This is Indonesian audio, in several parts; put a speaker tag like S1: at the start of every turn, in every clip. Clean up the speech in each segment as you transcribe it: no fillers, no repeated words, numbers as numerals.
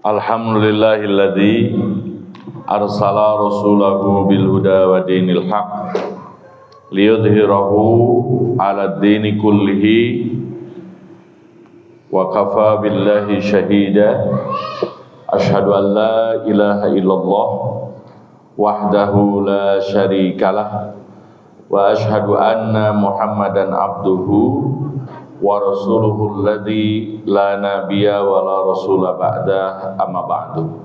S1: Alhamdulillahilladzi arsala rasulahu bil huda wa dinil haq liyudhhirahu 'ala dini kullihi wa kafa billahi shahida. Asyhadu an la ilaha illallah wahdahu la syarikalah wa asyhadu anna Muhammadan abduhu wa rasuluhu alladzi la nabiyya wa la rasula ba'da, amma ba'du.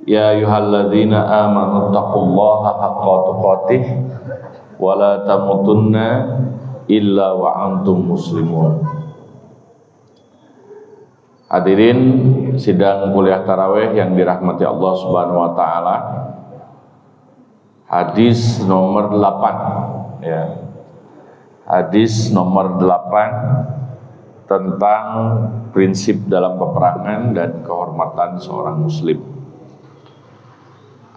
S1: Ya ayyuhalladzina amanu taqullaha haqqa tuqatih wa la tamutunna illa wa antum muslimun. Hadirin sidang kuliah tarawih yang dirahmati Allah Subhanahu wa taala. Hadis nomor 8 ya. Hadis nomor 8 tentang prinsip dalam peperangan dan kehormatan seorang muslim.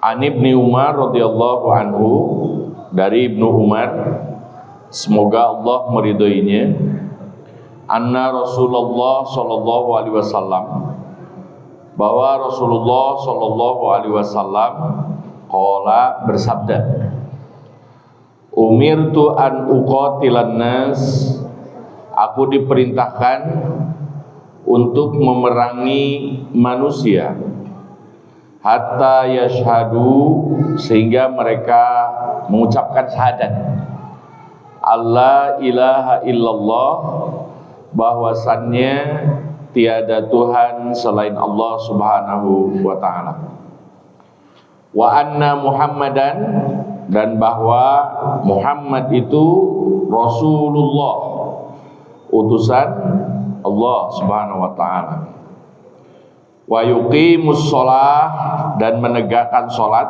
S1: An Ibnu Umar radhiyallahu anhu, dari Ibnu Umar, semoga Allah meridhoinya, anna Rasulullah sallallahu alaihi wasallam, bahwa Rasulullah sallallahu alaihi wasallam qala, bersabda, umirtu an uqatilan nas, aku diperintahkan untuk memerangi manusia, hatta yashhadu, sehingga mereka mengucapkan syahadat, Allah ilaha illallah, bahwasannya tiada Tuhan selain Allah Subhanahu wa ta'ala, wa anna Muhammadan, dan bahwa Muhammad itu Rasulullah, utusan Allah Subhanahu wa ta'ala, wa yuqimus shalah, dan menegakkan salat,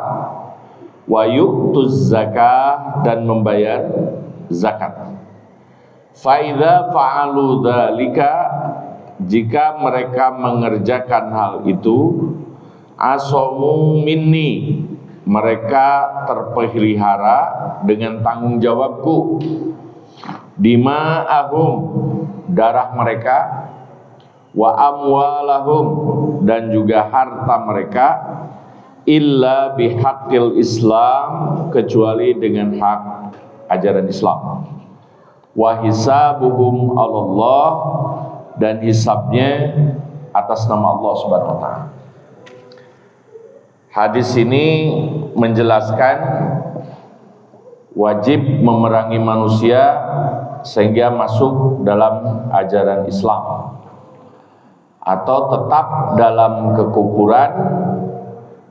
S1: wa yu'tuz zakah, dan membayar zakat. Fa idza fa'alu dzalika, jika mereka mengerjakan hal itu, asamu minni, mereka terpelihara dengan tanggung jawabku, dima'ahum, darah mereka, wa amwalahum, dan juga harta mereka, illa bihaqqil Islam, kecuali dengan hak ajaran Islam, wa hisabuhum 'alallah, dan hisabnya atas nama Allah Subhanahu wa ta'ala. Hadis ini menjelaskan wajib memerangi manusia sehingga masuk dalam ajaran Islam, atau tetap dalam kekufuran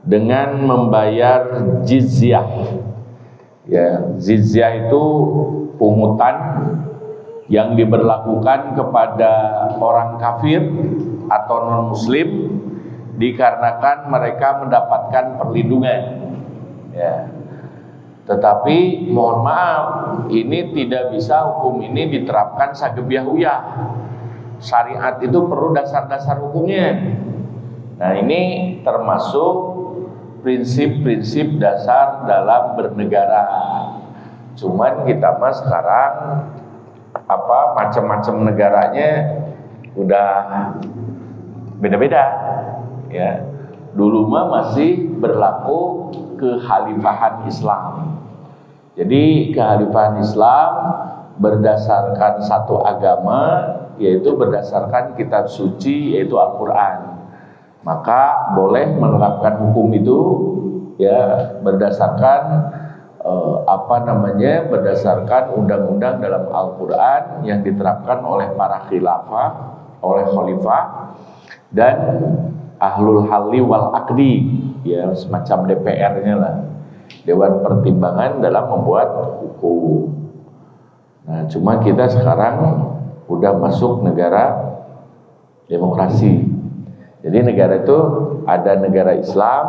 S1: dengan membayar jizyah. Ya, jizyah itu pungutan yang diberlakukan kepada orang kafir atau non muslim dikarenakan mereka mendapatkan perlindungan ya. Tetapi mohon maaf, ini tidak bisa, hukum ini diterapkan sagebiah-uyah. Syariat itu perlu dasar-dasar hukumnya. Nah, ini termasuk prinsip-prinsip dasar dalam bernegara. Cuman kita mah sekarang macam-macam negaranya udah beda-beda ya. Dulu mah masih berlaku kekhalifahan Islam. Jadi kekhalifahan Islam berdasarkan satu agama, yaitu berdasarkan kitab suci, yaitu Al-Quran. Maka boleh menerapkan hukum itu ya berdasarkan berdasarkan undang-undang dalam Al-Quran yang diterapkan oleh para khilafah, oleh khalifah dan ahlul halli wal aqdi, ya semacam DPR-nya lah, Dewan Pertimbangan dalam membuat hukum. Nah, cuma kita sekarang udah masuk negara demokrasi. Jadi negara itu ada negara Islam,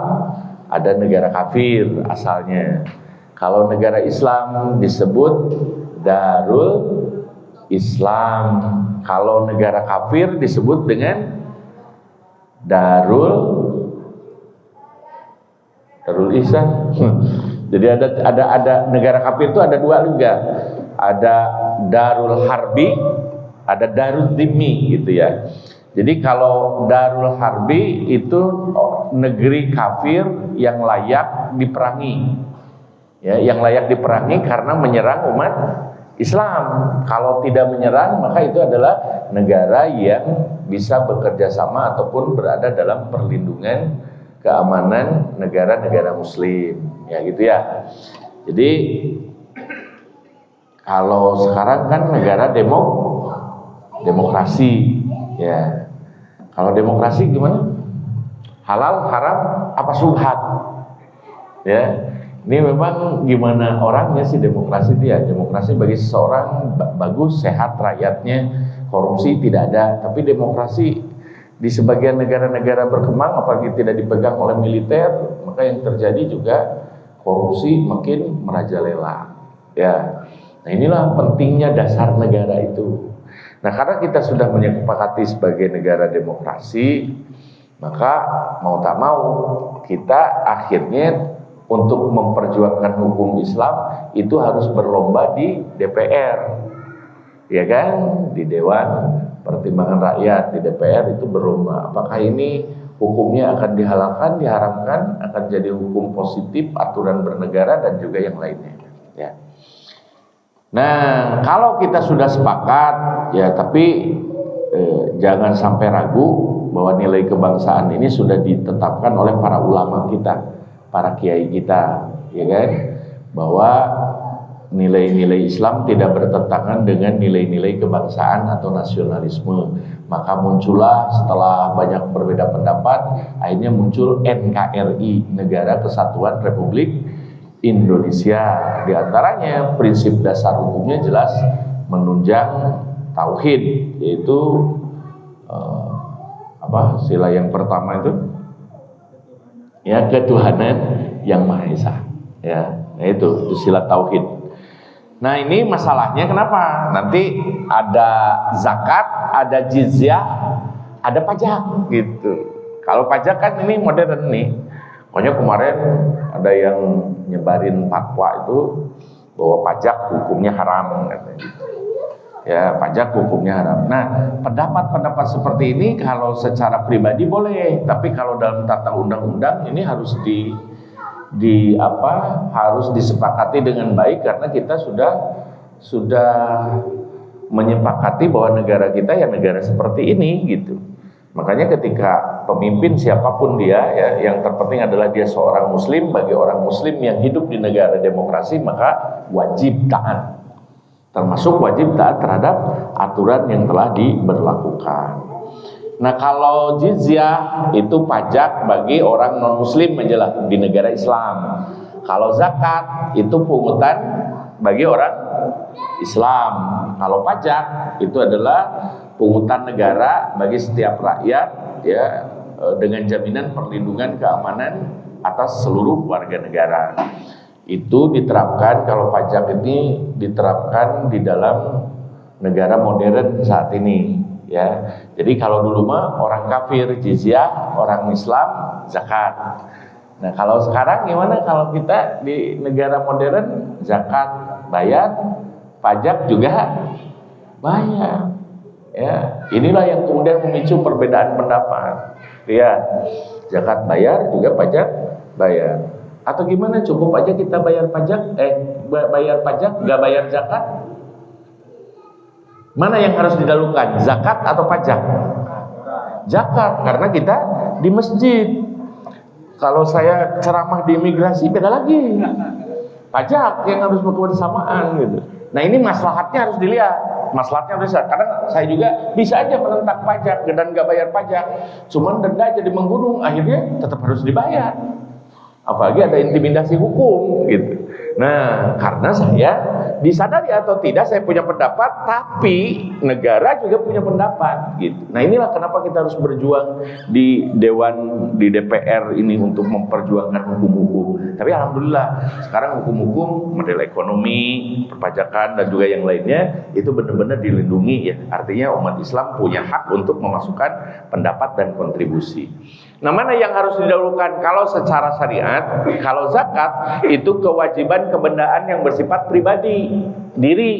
S1: ada negara kafir asalnya. Kalau negara Islam disebut Darul Islam, kalau negara kafir disebut dengan Darul Ihsan. Jadi ada negara kafir itu ada dua juga. Ada Darul Harbi, ada Darul Dhimmi gitu ya. Jadi kalau Darul Harbi itu negeri kafir yang layak diperangi, ya, yang layak diperangi karena menyerang umat Islam. Kalau tidak menyerang, maka itu adalah negara yang bisa bekerja sama ataupun berada dalam perlindungan keamanan negara-negara Muslim, ya gitu ya. Jadi kalau sekarang kan negara demokrasi, ya. Kalau demokrasi gimana? Halal, haram, apa subhat? Ya, ini memang gimana orangnya sih demokrasi dia. Demokrasi bagi seseorang bagus, sehat rakyatnya, korupsi tidak ada. Tapi demokrasi di sebagian negara-negara berkembang, apalagi tidak dipegang oleh militer, maka yang terjadi juga korupsi makin merajalela. Ya, nah inilah pentingnya dasar negara itu. Nah, karena kita sudah menyepakati sebagai negara demokrasi, maka mau tak mau kita akhirnya untuk memperjuangkan hukum Islam itu harus berlomba di DPR, ya kan, di Dewan Pertimbangan Rakyat, di DPR itu berlomba. Apakah ini hukumnya akan dihalalkan, diharamkan, akan jadi hukum positif, aturan bernegara dan juga yang lainnya, ya. Nah, kalau kita sudah sepakat, ya tapi jangan sampai ragu bahwa nilai kebangsaan ini sudah ditetapkan oleh para ulama kita, para kiai kita, ya kan, bahwa nilai-nilai Islam tidak bertentangan dengan nilai-nilai kebangsaan atau nasionalisme. Maka muncullah setelah banyak berbeda pendapat, akhirnya muncul NKRI, Negara Kesatuan Republik Indonesia. Di antaranya prinsip dasar hukumnya jelas menunjang tauhid, yaitu sila yang pertama itu ya ketuhanan yang Maha Esa, ya. Nah, itu sila tauhid. Nah, ini masalahnya kenapa? Nanti ada zakat, ada jizyah, ada pajak gitu. Kalau pajak kan ini modern nih. Pokoknya kemarin ada yang nyebarin fatwa itu bahwa pajak hukumnya haram, katanya. Ya, pajak hukumnya haram. Nah, pendapat-pendapat seperti ini kalau secara pribadi boleh, tapi kalau dalam tata undang-undang ini harus harus disepakati dengan baik, karena kita sudah menyepakati bahwa negara kita ya negara seperti ini gitu. Makanya ketika pemimpin siapapun dia, ya, yang terpenting adalah dia seorang muslim. Bagi orang muslim yang hidup di negara demokrasi, maka wajib taat, termasuk wajib taat terhadap aturan yang telah diberlakukan. Nah, kalau jizyah itu pajak bagi orang non muslim menjelang di negara Islam. Kalau zakat itu pungutan bagi orang Islam. Kalau pajak itu adalah pungutan negara bagi setiap rakyat, ya, dengan jaminan perlindungan keamanan atas seluruh warga negara. Itu diterapkan, kalau pajak ini diterapkan di dalam negara modern saat ini, ya. Jadi kalau dulu mah orang kafir jizyah, orang Islam zakat. Nah, kalau sekarang gimana? Kalau kita di negara modern zakat bayar, pajak juga bayar. Ya, inilah yang kemudian memicu perbedaan pendapat. Ya, zakat bayar juga pajak bayar. Atau gimana, cukup aja kita bayar pajak, bayar pajak, nggak bayar zakat? Mana yang harus didahulukan, zakat atau pajak? Zakat, karena kita di masjid. Kalau saya ceramah di imigrasi beda lagi. Pajak yang harus berkebersamaan gitu. Nah, ini maslahatnya harus dilihat. Maslahatnya harus dilihat. Karena saya juga bisa aja menentang pajak dan nggak bayar pajak. Cuman denda jadi menggunung, akhirnya tetap harus dibayar. Apalagi ada intimidasi hukum gitu. Nah, karena saya disadari atau tidak saya punya pendapat, tapi negara juga punya pendapat gitu. Nah, inilah kenapa kita harus berjuang di DPR ini untuk memperjuangkan hukum-hukum. Tapi alhamdulillah sekarang hukum-hukum model ekonomi, perpajakan dan juga yang lainnya itu benar-benar dilindungi, ya. Artinya umat Islam punya hak untuk memasukkan pendapat dan kontribusi. Nah, mana yang harus didahulukan? Kalau secara syariat, kalau zakat itu kewajiban kebendaan yang bersifat pribadi, diri.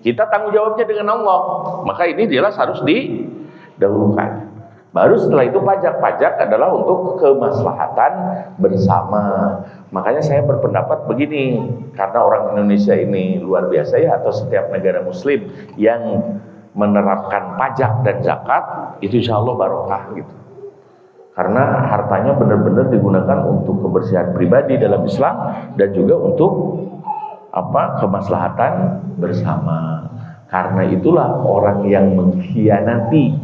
S1: Kita tanggung jawabnya dengan Allah. Maka ini jelas harus didahulukan. Baru setelah itu pajak adalah untuk kemaslahatan bersama. Makanya saya berpendapat begini, karena orang Indonesia ini luar biasa ya, atau setiap negara muslim yang menerapkan pajak dan zakat, itu insya Allah barokah gitu. Karena hartanya benar-benar digunakan untuk kebersihan pribadi dalam Islam dan juga untuk kemaslahatan bersama. Karena itulah orang yang mengkhianati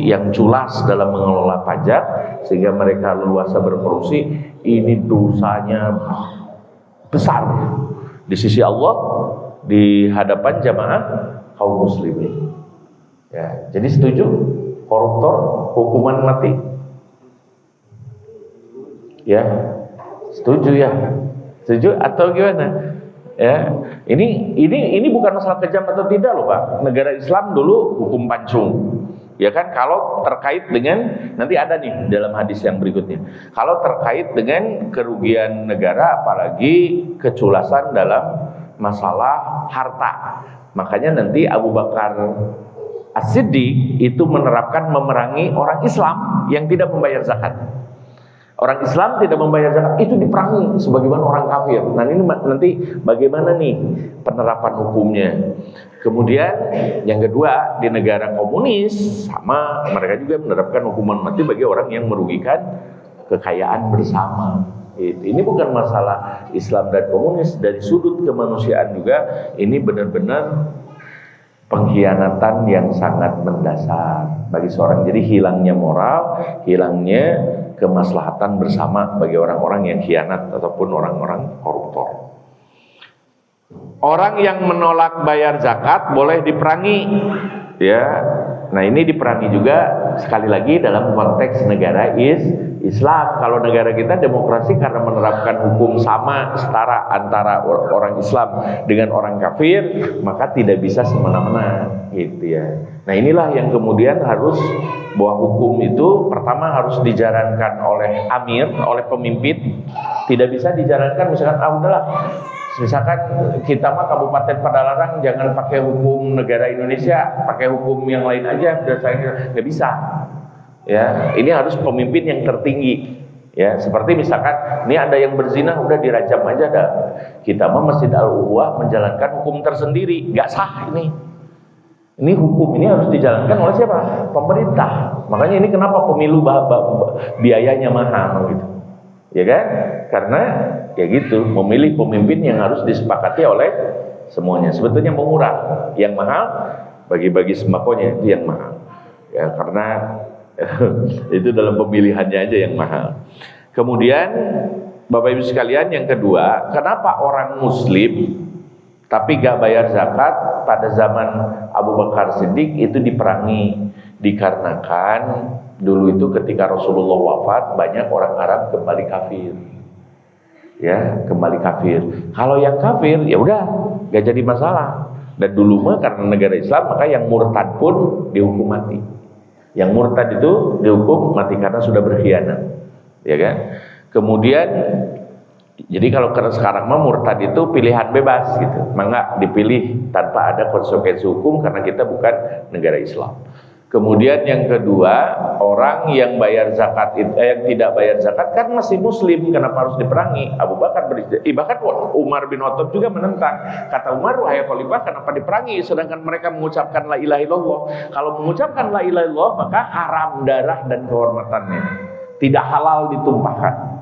S1: yang culas dalam mengelola pajak sehingga mereka leluasa berkorupsi, ini dosanya besar di sisi Allah, di hadapan jamaah kaum muslimin. Ya, jadi setuju koruptor hukuman mati? Ya, setuju ya? Setuju atau gimana? Ya, ini bukan masalah kejam atau tidak loh Pak. Negara Islam dulu hukum pancung, ya kan? Kalau terkait dengan, nanti ada nih dalam hadis yang berikutnya, kalau terkait dengan kerugian negara, apalagi keculasan dalam masalah harta, makanya nanti Abu Bakar As-Siddiq itu menerapkan memerangi orang Islam yang tidak membayar zakat. Orang Islam tidak membayar zakat itu diperangi sebagaimana orang kafir. Nah ini nanti bagaimana nih penerapan hukumnya. Kemudian yang kedua, di negara komunis sama, mereka juga menerapkan hukuman mati bagi orang yang merugikan kekayaan bersama. Ini bukan masalah Islam dan komunis, dari sudut kemanusiaan juga ini benar-benar pengkhianatan yang sangat mendasar bagi seorang. Jadi hilangnya moral, hilangnya kemaslahatan bersama bagi orang-orang yang khianat ataupun orang-orang koruptor. Orang yang menolak bayar zakat boleh diperangi, ya. Nah ini diperangi juga sekali lagi dalam konteks negara Islam. Kalau negara kita demokrasi, karena menerapkan hukum sama setara antara orang Islam dengan orang kafir, maka tidak bisa semena-mena gitu ya. Nah inilah yang kemudian harus, bahwa hukum itu pertama harus dijalankan oleh amir, oleh pemimpin. Tidak bisa dijalankan misalkan udahlah, misalkan kita mah Kabupaten Padalarang jangan pakai hukum negara Indonesia, pakai hukum yang lain aja, nggak bisa. Ya, ini harus pemimpin yang tertinggi. Ya, seperti misalkan ini ada yang berzina, udah dirajam aja dah. Kita mah Masjid Al-Uhuah menjalankan hukum tersendiri, nggak sah ini. Ini hukum ini harus dijalankan oleh siapa? Pemerintah. Makanya ini kenapa pemilu biayanya mahal gitu. Ya kan? Karena ya gitu, memilih pemimpin yang harus disepakati oleh semuanya. Sebetulnya murah, yang mahal bagi-bagi sembakonya itu yang mahal. Ya karena itu dalam pemilihannya aja yang mahal. Kemudian Bapak Ibu sekalian, yang kedua, kenapa orang muslim tapi gak bayar zakat pada zaman Abu Bakar Siddiq itu diperangi? Dikarenakan dulu itu ketika Rasulullah wafat, banyak orang Arab kembali kafir. Ya, kembali kafir. Kalau yang kafir ya udah gak jadi masalah. Dan dulu mah karena negara Islam, maka yang murtad pun dihukum mati. Yang murtad itu dihukum mati karena sudah berkhianat. Ya kan? Kemudian jadi kalau sekarang mah murtad itu pilihan bebas gitu. Maka dipilih tanpa ada konsekuensi hukum karena kita bukan negara Islam. Kemudian yang kedua, orang yang bayar zakat yang tidak bayar zakat kan masih muslim, kenapa harus diperangi? Abu Bakar bahkan Umar bin Khattab juga menentang. Kata Umar, wahai khalifah, kenapa diperangi sedangkan mereka mengucapkan la ilaha illallah? Kalau mengucapkan la ilaha illallah, maka haram darah dan kehormatannya, tidak halal ditumpahkan.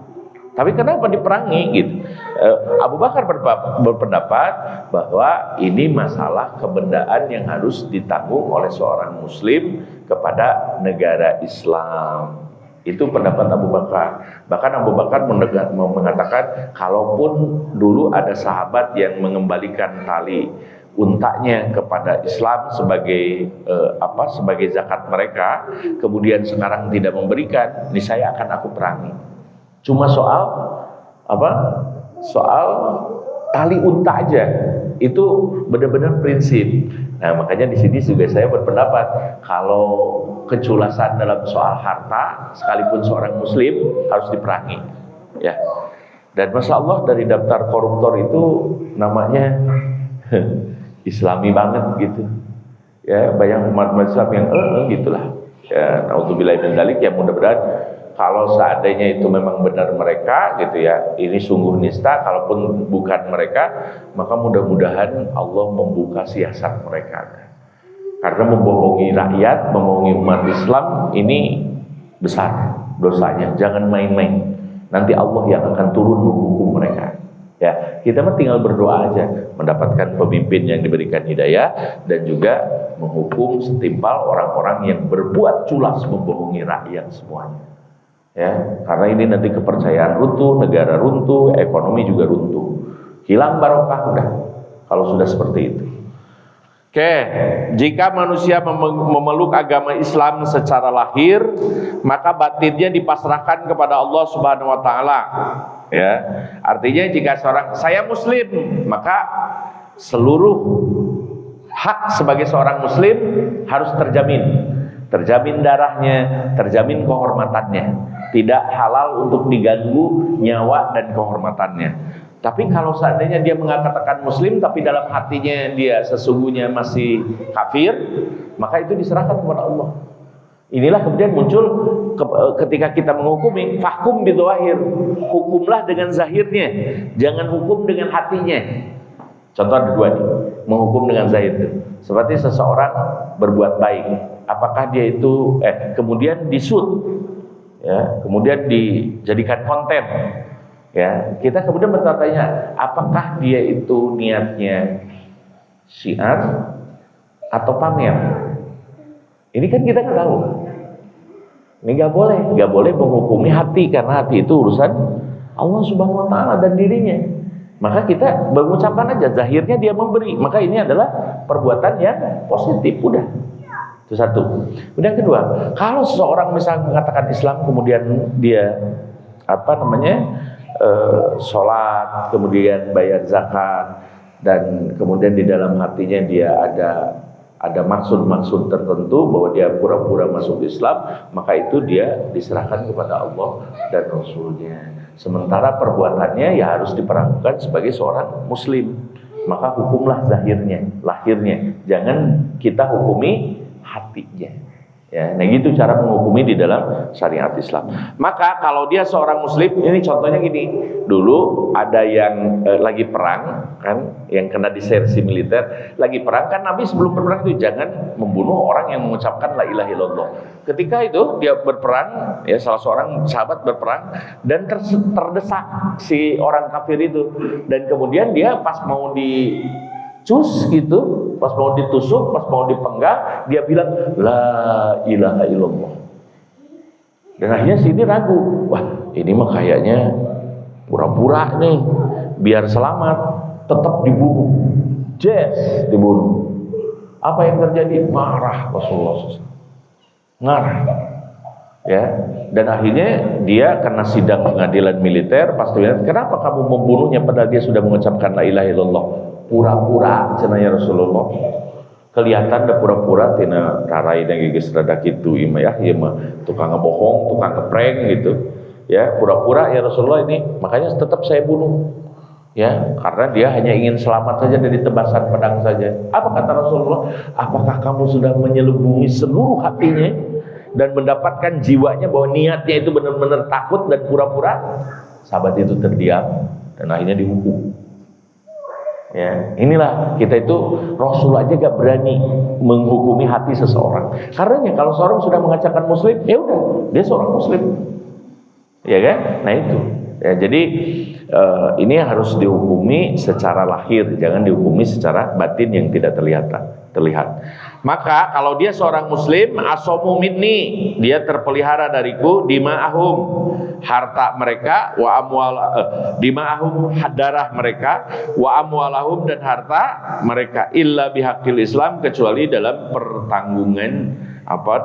S1: Tapi kenapa diperangi gitu? Abu Bakar berpendapat bahwa ini masalah kebendaan yang harus ditanggung oleh seorang muslim kepada negara Islam. Itu pendapat Abu Bakar. Bahkan Abu Bakar mengatakan, kalaupun dulu ada sahabat yang mengembalikan tali untanya kepada Islam sebagai sebagai zakat mereka, kemudian sekarang tidak memberikan, niscaya akan aku perangi. Cuma soal tali unta aja, itu benar-benar prinsip. Nah makanya di sini juga saya berpendapat kalau keculasan dalam soal harta, sekalipun seorang muslim harus diperangi. Ya. Dan masya Allah dari daftar koruptor itu namanya Islami banget gitu. Ya, banyak umat Islam yang gitulah. Ya, naudzubillahi min dzalik, ya mudah-mudahan kalau seandainya itu memang benar mereka gitu ya, ini sungguh nista. Kalaupun bukan mereka, maka mudah-mudahan Allah membuka siasat mereka. Karena membohongi rakyat, membohongi umat Islam ini besar dosanya. Jangan main-main. Nanti Allah yang akan turun menghukum mereka. Ya, kita mah tinggal berdoa aja mendapatkan pemimpin yang diberikan hidayah dan juga menghukum setimpal orang-orang yang berbuat culas membohongi rakyat semuanya. Ya, karena ini nanti kepercayaan runtuh, negara runtuh, ekonomi juga runtuh. Hilang barokah udah kalau sudah seperti itu. Oke, jika manusia memeluk agama Islam secara lahir, maka batinnya dipasrahkan kepada Allah Subhanahu wa taala. Ya, artinya jika saya muslim, maka seluruh hak sebagai seorang muslim harus terjamin darahnya, terjamin kehormatannya, tidak halal untuk diganggu nyawa dan kehormatannya. Tapi kalau seandainya dia mengatakan muslim tapi dalam hatinya dia sesungguhnya masih kafir, maka itu diserahkan kepada Allah. Inilah kemudian muncul ketika kita menghukumi, fahkum bidzahir, hukumlah dengan zahirnya, jangan hukum dengan hatinya. Contoh ada dua nih, menghukum dengan zahir. Seperti seseorang berbuat baik, apakah dia itu kemudian disut, ya, kemudian dijadikan konten, ya, kita kemudian bertanya, apakah dia itu niatnya syiar atau pamer? Ini kan kita nggak tahu. Ini nggak boleh menghukumi hati, karena hati itu urusan Allah Subhanahu Wa Taala dan dirinya. Maka kita mengucapkan aja, zahirnya dia memberi, maka ini adalah perbuatan yang positif, udah. Itu satu. Kemudian kedua, kalau seseorang misalnya mengatakan Islam, kemudian dia sholat, kemudian bayar zakat, dan kemudian di dalam hatinya dia ada maksud-maksud tertentu bahwa dia pura-pura masuk Islam, maka itu dia diserahkan kepada Allah dan Rasulnya. Sementara perbuatannya ya harus diperlakukan sebagai seorang muslim. Maka hukumlah zahirnya, lahirnya, jangan kita hukumi hatinya. Ya, nah gitu cara menghukumi di dalam syariat Islam. Maka kalau dia seorang muslim, ini contohnya gini, dulu ada yang lagi perang kan, yang kena disersi militer, lagi perang kan, Nabi sebelum berperang itu jangan membunuh orang yang mengucapkan la ilaha illallah. Ketika itu dia berperang, ya salah seorang sahabat berperang dan terdesak si orang kafir itu, dan kemudian dia pas mau dicus gitu, pas mau ditusuk, pas mau dipenggal, dia bilang la ilaha illallah. Dan akhirnya sini ragu, wah ini mah kayaknya pura-pura nih biar selamat, tetap dibunuh. Dibunuh. Apa yang terjadi? Marah Rasulullah SAW. Marah. Ya, dan akhirnya dia karena sidang pengadilan militer pasti bilang, kenapa kamu membunuhnya padahal dia sudah mengucapkan la ilaha illallah? Pura-pura cenanya Rasulullah, kelihatan da pura-pura tina rarai dan gigis rada kitu imah ya mah tukang ngebohong, tukang ngeprank gitu ya, pura-pura ya Rasulullah ini, makanya tetap saya bunuh ya, karena dia hanya ingin selamat saja dari tebasan pedang saja. Apa kata Rasulullah? Apakah kamu sudah menyelubungi seluruh hatinya dan mendapatkan jiwanya bahwa niatnya itu benar-benar takut dan pura-pura? Sahabat itu terdiam dan akhirnya dihukum. Ya, inilah kita itu, Rasul aja gak berani menghukumi hati seseorang. Karena kalau seorang sudah mengatakan muslim, ya udah, dia seorang muslim. Ya kan? Nah itu. Ya, jadi ini harus dihukumi secara lahir, jangan dihukumi secara batin yang tidak terlihat. Maka kalau dia seorang muslim, asomu minni, dia terpelihara dariku, dima'ahum, harta mereka, wa amwal dima'ahum, darah mereka, wa amwalahum, dan harta mereka, illa bihaqil Islam, kecuali dalam pertanggungan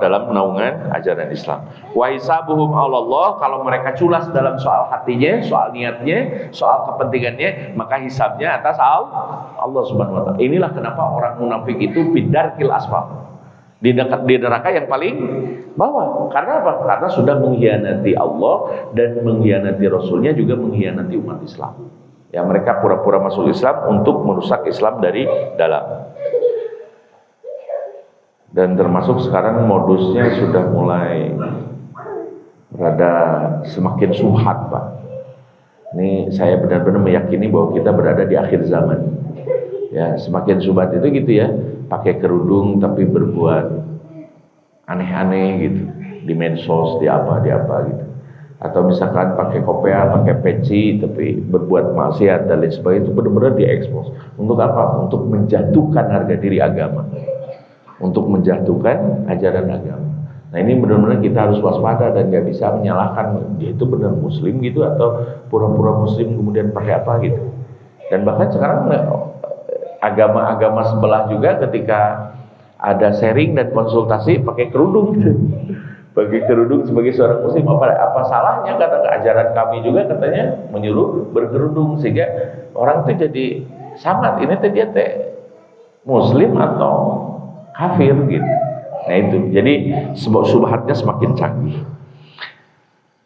S1: dalam naungan ajaran Islam. Wa hisabuhum Allah, kalau mereka culas dalam soal hatinya, soal niatnya, soal kepentingannya, maka hisabnya atas Allah Subhanahu wa taala. Inilah kenapa orang munafik itu bidarkil asfal, di neraka yang paling bawah. Karena apa? Karena sudah mengkhianati Allah dan mengkhianati Rasulnya, juga mengkhianati umat Islam. Ya, mereka pura-pura masuk Islam untuk merusak Islam dari dalam. Dan termasuk sekarang modusnya sudah mulai berada semakin subhat, Pak. Ini saya benar-benar meyakini bahwa kita berada di akhir zaman. Ya, semakin subhat itu gitu ya, pakai kerudung tapi berbuat aneh-aneh gitu, di medsos, di apa gitu. Atau misalkan pakai kopea, pakai peci tapi berbuat maksiat dan lain sebagainya, itu benar-benar diekspos. Untuk apa? Untuk menjatuhkan harga diri agama. Untuk menjatuhkan ajaran agama. Nah ini benar-benar kita harus waspada dan nggak bisa menyalahkan dia itu benar muslim gitu atau pura-pura muslim kemudian pakai apa gitu. Dan bahkan sekarang agama-agama sebelah juga ketika ada sharing dan konsultasi pakai kerudung gitu. Pakai kerudung sebagai seorang muslim, apa salahnya? Kata ajaran kami juga katanya menyuruh berkerudung, sehingga orang itu jadi sangat ini teh dia teh muslim atau kafir gitu. Nah itu, jadi subhatnya semakin canggih.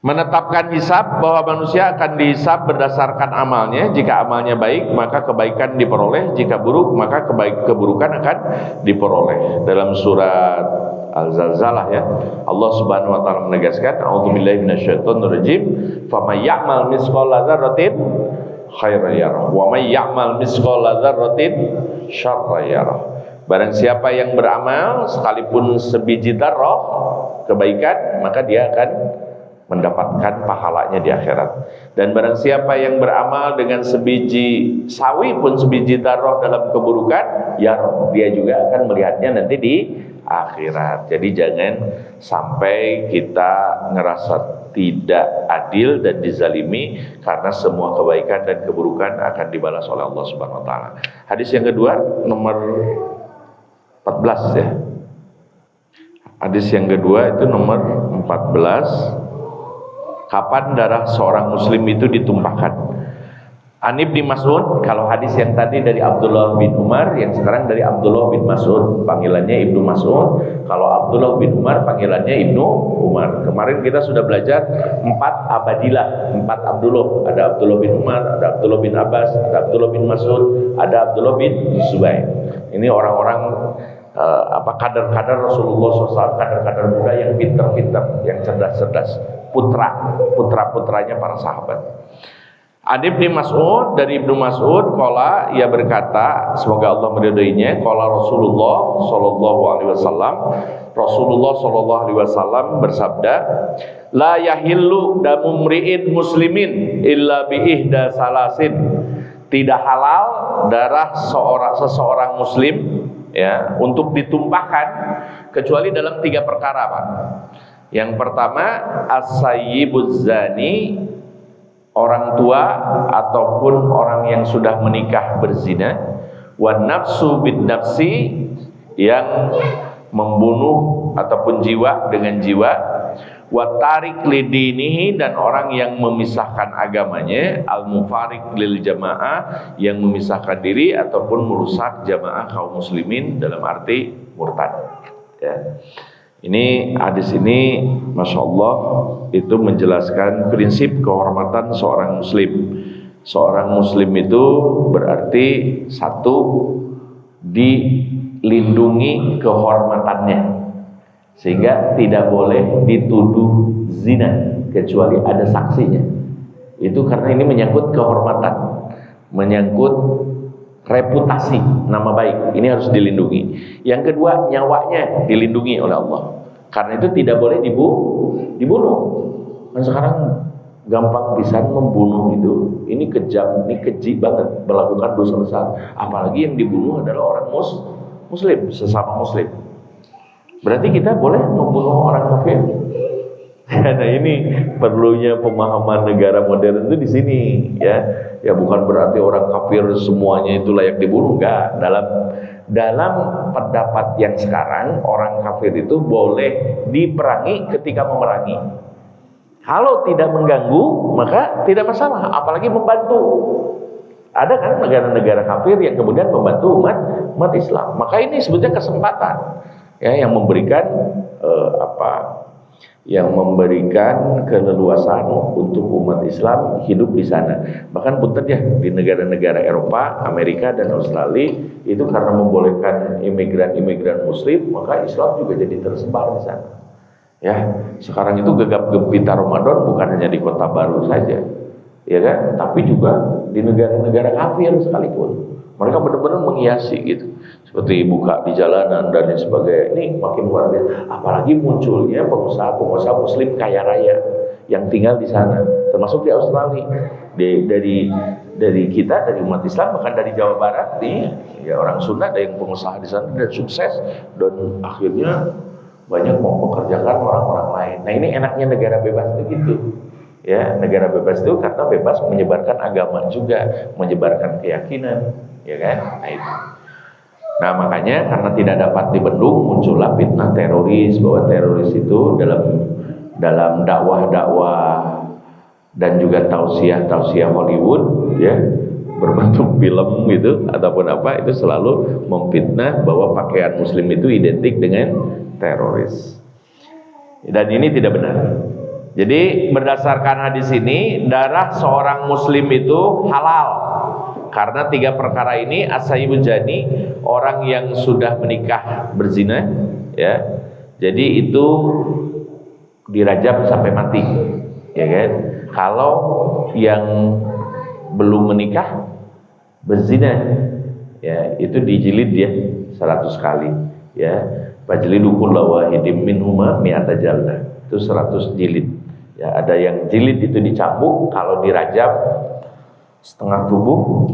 S1: Menetapkan hisab, bahwa manusia akan dihisab berdasarkan amalnya. Jika amalnya baik, maka kebaikan diperoleh. Jika buruk, maka keburukan akan diperoleh. Dalam surat Al-Zalzalah ya, Allah Subhanahu wa taala menegaskan, a'udzubillahi minasyaitonirrajim, faman ya'mal mithqala dzarratin khairan yarah wa may ya'mal mithqala dzarratin syarran yarah. Barang siapa yang beramal sekalipun sebiji dzarrah kebaikan, maka dia akan mendapatkan pahalanya di akhirat. Dan barang siapa yang beramal dengan sebiji sawi pun sebiji dzarrah dalam keburukan, ya dia juga akan melihatnya nanti di akhirat. Jadi jangan sampai kita ngerasa tidak adil dan dizalimi, karena semua kebaikan dan keburukan akan dibalas oleh Allah Subhanahu wa taala. Hadis yang kedua nomor 14 ya. Hadis yang kedua itu nomor 14. Kapan darah seorang muslim itu ditumpahkan? An Ibnu Mas'ud, kalau hadis yang tadi dari Abdullah bin Umar, yang sekarang dari Abdullah bin Mas'ud, panggilannya Ibnu Mas'ud. Kalau Abdullah bin Umar, panggilannya Ibnu Umar. Kemarin kita sudah belajar 4 abadilah, 4 Abdullah. Ada Abdullah bin Umar, ada Abdullah bin Abbas, ada Abdullah bin Mas'ud, ada Abdullah bin Zubair. Ini orang-orang kader-kader Rasulullah SAW, kader-kader muda yang pintar-pintar, yang cerdas-cerdas, putra-putranya para sahabat. Ibnu Mas'ud, dari Ibnu Mas'ud qala, ia berkata, semoga Allah meridhoinya, qala Rasulullah sallallahu alaihi wasallam, Rasulullah sallallahu alaihi wasallam bersabda, la yahillu damu mri'in muslimin illa bi ihda salasin. Tidak halal darah seseorang muslim ya untuk ditumpahkan kecuali dalam 3 perkara, Pak. Yang pertama, as-sayyibuz zani, orang tua ataupun orang yang sudah menikah berzina, wan nafsu bin nafsi, yang membunuh ataupun jiwa dengan jiwa, wa tarik lidinihi, dan orang yang memisahkan agamanya, al mufariq lil jamaah, yang memisahkan diri ataupun merusak jamaah kaum muslimin dalam arti murtad ya. Ini hadis ini Masya Allah itu menjelaskan prinsip kehormatan seorang muslim. Seorang muslim itu berarti satu, dilindungi kehormatannya, sehingga tidak boleh dituduh zina kecuali ada saksinya. Itu karena ini menyangkut kehormatan, menyangkut reputasi, nama baik, ini harus dilindungi. Yang kedua, nyawanya dilindungi oleh Allah, karena itu tidak boleh dibunuh. Kan sekarang gampang bisa membunuh itu, ini kejam, ini keji banget, melakukan dosa besar. Apalagi yang dibunuh adalah orang muslim, sesama muslim. Berarti kita boleh membunuh orang kafir. Karena ini perlunya pemahaman negara modern itu di sini ya. Ya bukan berarti orang kafir semuanya itu layak dibunuh, enggak. Dalam pendapat yang sekarang, orang kafir itu boleh diperangi ketika memerangi. Kalau tidak mengganggu, maka tidak masalah, apalagi membantu. Ada kan negara-negara kafir yang kemudian membantu umat Islam. Maka ini sebetulnya kesempatan ya yang memberikan yang memberikan keleluasaan untuk umat Islam hidup di sana. Bahkan punten ya, di negara-negara Eropa, Amerika dan Australia itu karena membolehkan imigran-imigran Muslim, maka Islam juga jadi tersebar di sana. Ya, sekarang itu gegap gempita Ramadan bukan hanya di Kota Baru saja, ya kan, tapi juga di negara-negara kafir sekalipun. Mereka benar-benar menghiasi gitu, seperti buka di jalanan dan lain sebagainya. Ini makin luar biasa. Apalagi munculnya pengusaha-pengusaha Muslim kaya raya yang tinggal di sana, termasuk di Australia. Dari kita, dari umat Islam, bahkan dari Jawa Barat nih, ya orang Sunda ada yang pengusaha di sana dan sukses, dan akhirnya banyak mempekerjakan orang-orang lain. Nah, ini enaknya negara bebas begitu. Ya, negara bebas itu karena bebas menyebarkan agama juga, menyebarkan keyakinan, ya kan? Nah, itu. Nah, makanya karena tidak dapat dibendung, muncullah fitnah teroris, bahwa teroris itu dalam dakwah-dakwah dan juga tausiah Hollywood, ya, berbentuk film gitu ataupun apa, itu selalu memfitnah bahwa pakaian Muslim itu identik dengan teroris. Dan ini tidak benar. Jadi berdasarkan hadis ini, darah seorang Muslim itu halal karena 3 perkara ini. As-sayyibul jani, orang yang sudah menikah berzina, ya, jadi itu dirajam sampai mati, ya kan. Kalau yang belum menikah berzina, ya, itu dijilid ya 100 kali, ya. Fajlidu kulla wahidin minhuma mi'ata jaldah, itu 100 jilid. Ya, ada yang jilid itu dicambuk, kalau dirajam setengah tubuh,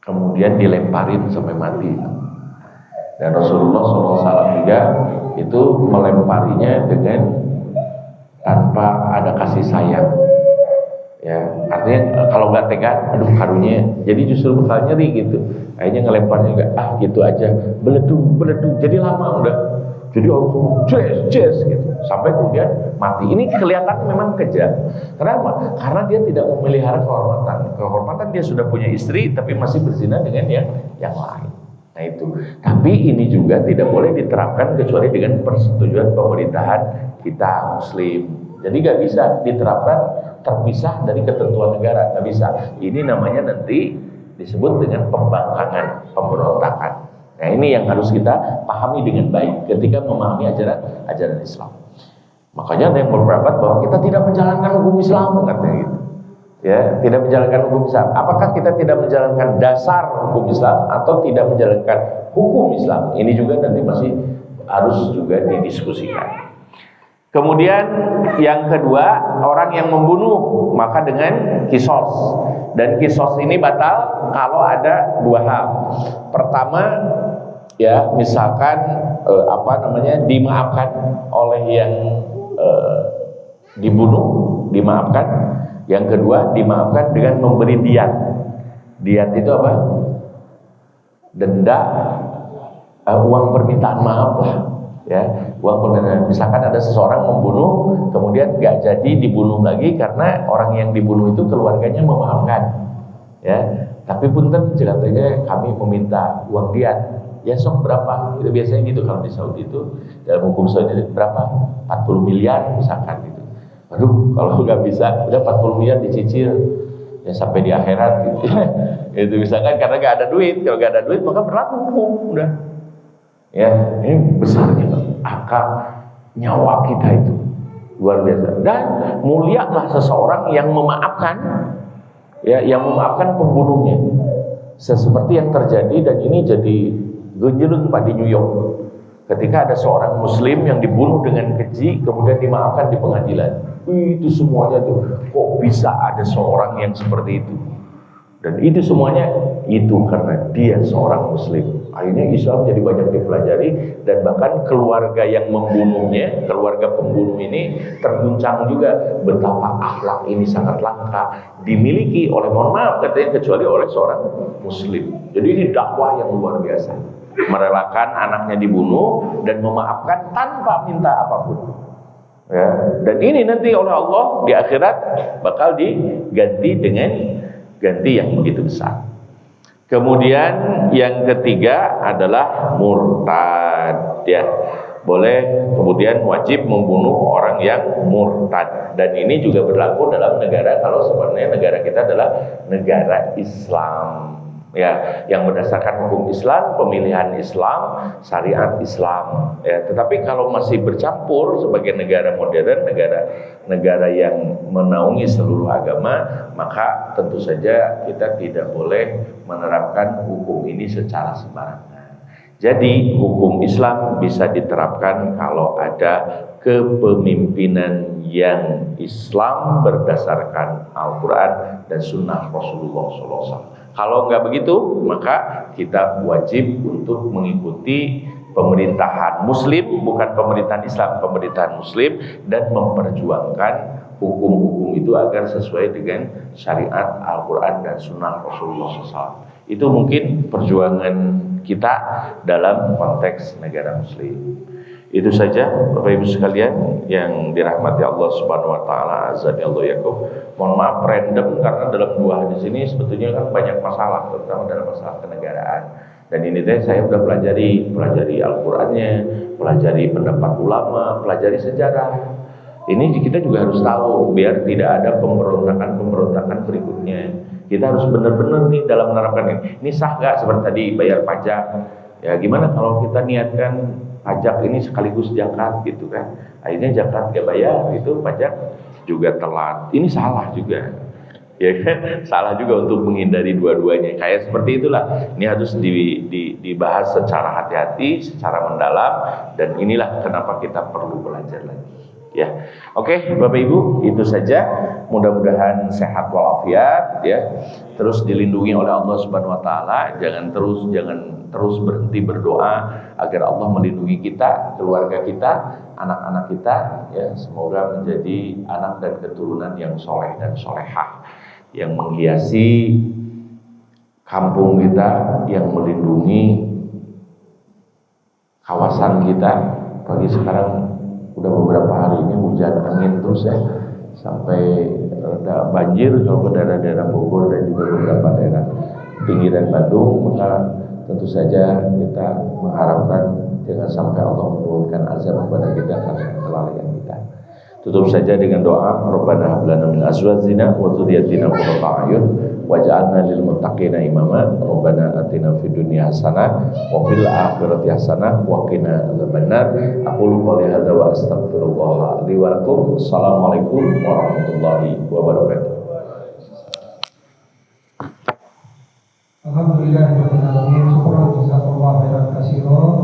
S1: kemudian dilemparin sampai mati. Dan Rasulullah SAW juga itu melemparinya dengan tanpa ada kasih sayang. Ya, artinya kalau nggak tega, aduh karunya, jadi justru bakal nyeri gitu. Akhirnya ngelemparnya juga, gitu aja, beleduk, jadi lama udah. Jadi harus jes gitu, sampai kemudian mati. Ini kelihatan memang kejam. Kenapa? Karena dia tidak memelihara kehormatan. Kehormatan dia sudah punya istri, tapi masih berzina dengan yang lain. Nah itu. Tapi ini juga tidak boleh diterapkan kecuali dengan persetujuan pemerintahan kita Muslim. Jadi nggak bisa diterapkan terpisah dari ketentuan negara, nggak bisa. Ini namanya nanti disebut dengan pembangkangan, pemberontakan. Nah, ini yang harus kita pahami dengan baik ketika memahami ajaran Islam. Makanya ada yang berpendapat bahwa kita tidak menjalankan hukum Islam, katanya gitu. Ya, tidak menjalankan hukum Islam. Apakah kita tidak menjalankan dasar hukum Islam atau tidak menjalankan hukum Islam? Ini juga nanti masih harus juga didiskusikan. Kemudian yang kedua, orang yang membunuh maka dengan kisos. Dan kisos ini batal kalau ada 2 hal. Pertama, ya, misalkan dimaafkan oleh yang dibunuh, dimaafkan. Yang kedua, dimaafkan dengan memberi diat. Diat itu apa? Denda, uang permintaan maaf lah, ya, uang permintaan. Misalkan ada seseorang membunuh, kemudian nggak jadi dibunuh lagi karena orang yang dibunuh itu keluarganya memaafkan, ya. Tapi punten, katanya kami meminta uang diat. Ya sok berapa? Itu biasanya gitu kalau di Saudi itu, dalam hukum Saudi itu berapa? 40 miliar misalkan gitu. Aduh, kalau nggak bisa, udah 40 miliar dicicil, ya sampai di akhirat gitu. Itu misalkan karena nggak ada duit. Kalau nggak ada duit maka berlaku hukum, udah. Ya, ini besarnya angka nyawa kita itu luar biasa. Dan mulialah seseorang yang memaafkan, ya, yang memaafkan pembunuhnya. Seperti yang terjadi, dan ini jadi genjeleng Pak di New York, ketika ada seorang Muslim yang dibunuh dengan keji, kemudian dimaafkan di pengadilan. Itu semuanya tuh, kok bisa ada seorang yang seperti itu? Dan itu semuanya itu karena dia seorang Muslim. Akhirnya Islam jadi banyak dipelajari, dan bahkan keluarga yang membunuhnya, keluarga pembunuh ini terguncang juga betapa akhlak ini sangat langka dimiliki oleh, mohon maaf katanya, kecuali oleh seorang Muslim. Jadi ini dakwah yang luar biasa, merelakan anaknya dibunuh dan memaafkan tanpa minta apapun. Ya, dan ini nanti oleh Allah di akhirat bakal diganti dengan ganti yang begitu besar. Kemudian yang ketiga adalah murtad, ya. boleh kemudian wajib membunuh orang yang murtad. Dan ini juga berlaku dalam negara kalau sebenarnya negara kita adalah negara Islam. Ya, yang berdasarkan hukum Islam, pemilihan Islam, syariat Islam. Ya, tetapi kalau masih bercampur sebagai negara modern, negara yang menaungi seluruh agama, maka tentu saja kita tidak boleh menerapkan hukum ini secara sembarangan. Jadi hukum Islam bisa diterapkan kalau ada kepemimpinan yang Islam berdasarkan Al-Quran dan Sunnah Rasulullah SAW. Kalau nggak begitu, maka kita wajib untuk mengikuti pemerintahan Muslim, bukan pemerintahan Islam, pemerintahan Muslim, dan memperjuangkan hukum-hukum itu agar sesuai dengan syariat Al-Quran dan Sunnah Rasulullah SAW. Itu mungkin perjuangan kita dalam konteks negara Muslim. Itu saja Bapak Ibu sekalian yang dirahmati Allah Subhanahu wa taala, azanillahu yakum. Mohon maaf random karena dalam dua hadis ini sebetulnya kan banyak masalah, terutama dalam masalah kenegaraan. Dan ini saya sudah pelajari Al-Qur'annya, pelajari pendapat ulama, pelajari sejarah. Ini kita juga harus tahu biar tidak ada pemberontakan berikutnya. Kita harus benar-benar nih dalam menerapkan ini. Ini sah nggak seperti tadi bayar pajak? Ya gimana kalau kita niatkan pajak ini sekaligus zakat gitu kan, akhirnya zakat gak bayar, itu pajak juga telat, ini salah juga, ya kan? Salah juga untuk menghindari dua-duanya. Kayak seperti itulah, ini harus dibahas secara hati-hati, secara mendalam, dan inilah kenapa kita perlu belajar lagi. Ya, oke, Bapak Ibu, itu saja. Mudah-mudahan sehat walafiat, ya. Terus dilindungi oleh Allah Subhanahu Wa Taala. Jangan terus berhenti berdoa agar Allah melindungi kita, keluarga kita, anak-anak kita. Ya, semoga menjadi anak dan keturunan yang soleh dan solehah, yang menghiasi kampung kita, yang melindungi kawasan kita. Pagi sekarang udah beberapa hari ini hujan angin terus ya, sampai ada banjir kalau ke daerah-daerah Bogor dan juga beberapa daerah pinggiran Bandung. Maka tentu saja kita mengharapkan jangan sampai Allah menurunkan azab kepada kita karena kelalaian kita. Tutup saja dengan doa, Rabbana hab lana min azwajina wa dzurriyyatina qurrata a'yun waj'alna lil muttaqina imama. Rabbana atina fid dunya hasanah wa fil akhirati hasanah wa qina adzabannar. Aqulu qouli hadza wa astaghfirullah li wa lakum. Assalamualaikum warahmatullahi wabarakatuh.
S2: Alhamdulillahirabbil alamin. Syukran jazakallahu khairan katsiran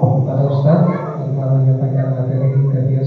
S2: kepada Ustaz yang telah menyampaikan materi kajian